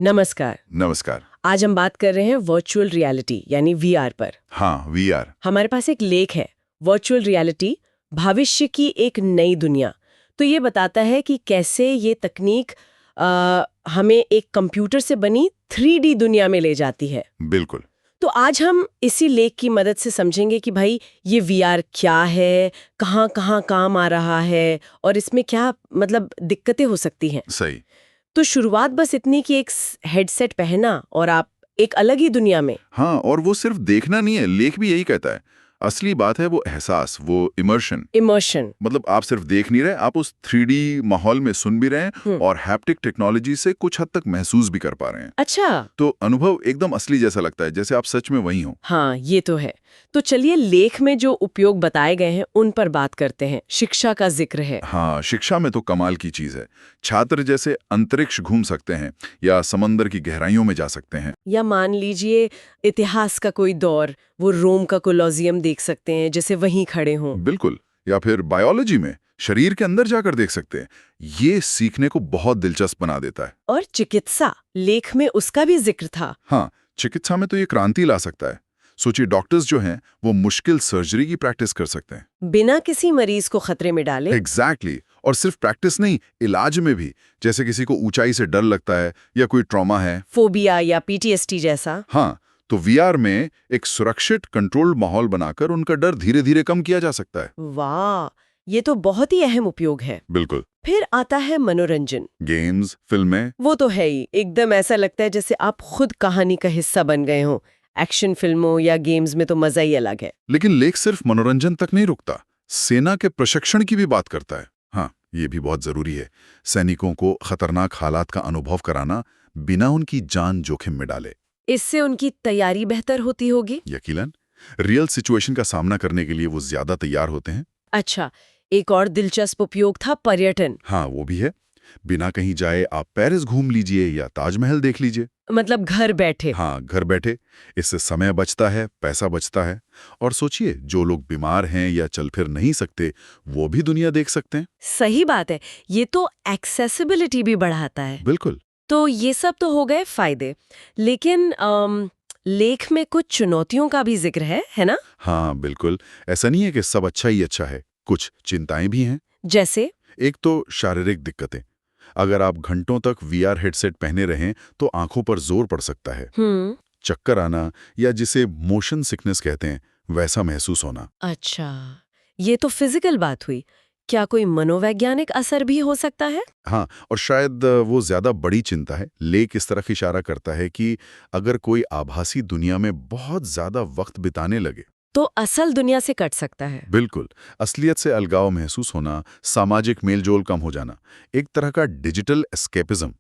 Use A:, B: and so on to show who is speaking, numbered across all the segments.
A: नमस्कार।
B: नमस्कार।
A: आज हम बात कर रहे हैं वर्चुअल रियलिटी यानी वीआर पर।
B: हाँ, वीआर।
A: हमारे पास एक लेख है, वर्चुअल रियलिटी भविष्य की एक नई दुनिया। तो ये बताता है कि कैसे ये तकनीक हमें एक कंप्यूटर से बनी 3D दुनिया में ले जाती है।
B: बिल्कुल।
A: तो आज हम इसी लेख की मदद से समझेंगे कि भाई ये वीआर क्या है, कहाँ कहाँ काम आ रहा है और इसमें क्या मतलब दिक्कतें हो सकती हैं।
B: सही।
A: तो शुरुआत बस इतनी कि एक हेडसेट पहना और आप एक अलग ही दुनिया में।
B: हाँ, और वो सिर्फ देखना नहीं है, लेख भी यही कहता है। असली बात है वो एहसास, वो इमर्शन।
A: इमर्शन।
B: मतलब आप सिर्फ देख नहीं रहे, आप उस 3D माहौल में सुन भी रहे हैं और हैप्टिक टेक्नोलॉजी से कुछ हद तक महसूस भी कर पा रहे हैं।
A: अच्छा।
B: तो अनुभव एकदम असली जैसा लगता है, जैसे आप सच में वहीं हो।
A: हाँ, ये तो है। तो चलिए लेख में जो उपयोग बताए गए हैं उन पर बात करते हैं। शिक्षा का जिक्र है।
B: हाँ, शिक्षा में तो कमाल की चीज है। छात्र जैसे अंतरिक्ष घूम सकते हैं या समंदर की गहराइयों में जा सकते हैं।
A: या मान लीजिए इतिहास का कोई दौर, वो रोम का कोलोसियम देख सकते हैं जैसे वहीं खड़े हों।
B: बिल्कुल। या फिर बायोलॉजी में शरीर के अंदर जाकर देख सकते हैं। ये सीखने को बहुत दिलचस्प बना देता है।
A: और चिकित्सा, लेख में उसका भी जिक्र था।
B: हाँ, चिकित्सा में तो ये क्रांति ला सकता है। सोचिए, डॉक्टर्स जो हैं वो मुश्किल सर्जरी की प्रैक्टिस कर सकते हैं
A: बिना किसी मरीज को खतरे में डाले।
B: एग्जैक्टली। और सिर्फ प्रैक्टिस नहीं, इलाज में भी। जैसे किसी को ऊंचाई से डर लगता है या कोई ट्रॉमा है,
A: फोबिया या पीटीएसडी जैसा।
B: हाँ, तो वीआर में एक सुरक्षित कंट्रोल्ड माहौल बनाकर उनका डर धीरे धीरे कम किया जा सकता है।
A: वाह, ये तो बहुत ही अहम उपयोग है।
B: बिल्कुल।
A: फिर आता है मनोरंजन।
B: गेम्स, फिल्में।
A: वो तो है ही, एकदम ऐसा लगता है जैसे आप खुद कहानी का हिस्सा बन गए हो। एक्शन फिल्मों या गेम्स में तो मजा ही अलग है।
B: लेकिन लेख सिर्फ मनोरंजन तक नहीं रुकता, सेना के प्रशिक्षण की भी बात करता है। हाँ, ये भी बहुत जरूरी है। सैनिकों को खतरनाक हालात का अनुभव कराना बिना उनकी जान जोखिम में डाले।
A: इससे उनकी तैयारी बेहतर होती होगी।
B: यकीनन, रियल सिचुएशन का सामना करने के लिए वो ज्यादा तैयार होते हैं।
A: अच्छा, एक और दिलचस्प उपयोग था पर्यटन।
B: हाँ, वो भी है। बिना कहीं जाए आप पेरिस घूम लीजिए या ताजमहल देख लीजिए।
A: मतलब घर बैठे।
B: हाँ, घर बैठे। इससे समय बचता है, पैसा बचता है। और सोचिए, जो लोग बीमार हैं या चल फिर नहीं सकते, वो भी दुनिया देख सकते हैं।
A: सही बात है, ये तो एक्सेसिबिलिटी भी बढ़ाता है।
B: बिल्कुल।
A: तो ये सब तो हो गए फायदे, लेकिन लेख में कुछ चुनौतियों का भी जिक्र है ना?
B: हाँ, बिल्कुल। ऐसा नहीं है कि सब अच्छा ही अच्छा है, कुछ चिंताएं भी हैं।
A: जैसे?
B: एक तो शारीरिक दिक्कतें। अगर आप घंटों तक वीआर हेडसेट पहने रहें तो आंखों पर जोर पड़ सकता है। चक्कर आना या जिसे मोशन सिकनेस कहते हैं, वैसा महसूस होना।
A: अच्छा, ये तो फिजिकल बात हुई। क्या कोई मनोवैज्ञानिक असर भी हो सकता है?
B: हाँ, और शायद वो ज्यादा बड़ी चिंता है। लेख इस तरफ इशारा करता है कि अगर कोई आभासी दुनिया में बहुत ज्यादा वक्त बिताने लगे
A: तो असल दुनिया से कट सकता है।
B: बिल्कुल, असलियत से अलगाव महसूस होना, सामाजिक मेलजोल कम हो जाना, एक तरह का डिजिटल एस्केपिज्म।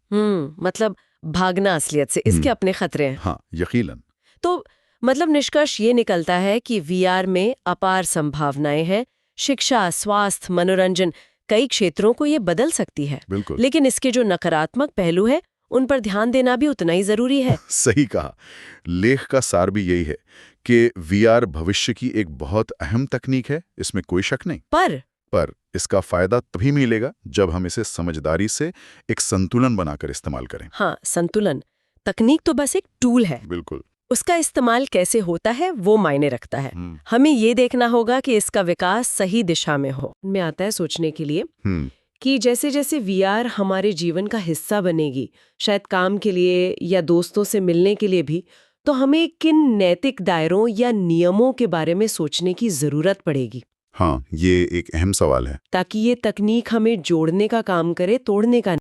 A: मतलब भागना असलियत से, इसके अपने खतरे हैं।
B: हाँ, यकीनन।
A: तो मतलब निष्कर्ष ये निकलता है कि वीआर में अपार संभावनाएं हैं। शिक्षा, स्वास्थ्य, मनोरंजन, कई क्षेत्रों को ये बदल सकती है।
B: बिल्कुल।
A: लेकिन इसके जो नकारात्मक पहलू है उन पर ध्यान देना भी उतना ही जरूरी है।
B: सही कहा। लेख का सार भी यही है कि वीआर भविष्य की एक बहुत अहम तकनीक है, इसमें कोई शक नहीं। पर इसका फायदा तभी मिलेगा जब हम इसे समझदारी से एक संतुलन बनाकर इस्तेमाल करें।
A: हाँ, संतुलन। तकनीक तो बस एक टूल है।
B: बिल्कुल।
A: उसका इस्तेमाल कैसे होता है वो मायने रखता है। हमें ये देखना होगा कि इसका विकास सही दिशा में हो। में आता है सोचने के लिए कि जैसे जैसे वीआर हमारे जीवन का हिस्सा बनेगी, शायद काम के लिए या दोस्तों से मिलने के लिए भी, तो हमें किन नैतिक दायरों या नियमों के बारे में सोचने की जरूरत पड़ेगी।
B: हाँ, ये एक अहम सवाल है।
A: ताकि ये तकनीक हमें जोड़ने का काम करे, तोड़ने का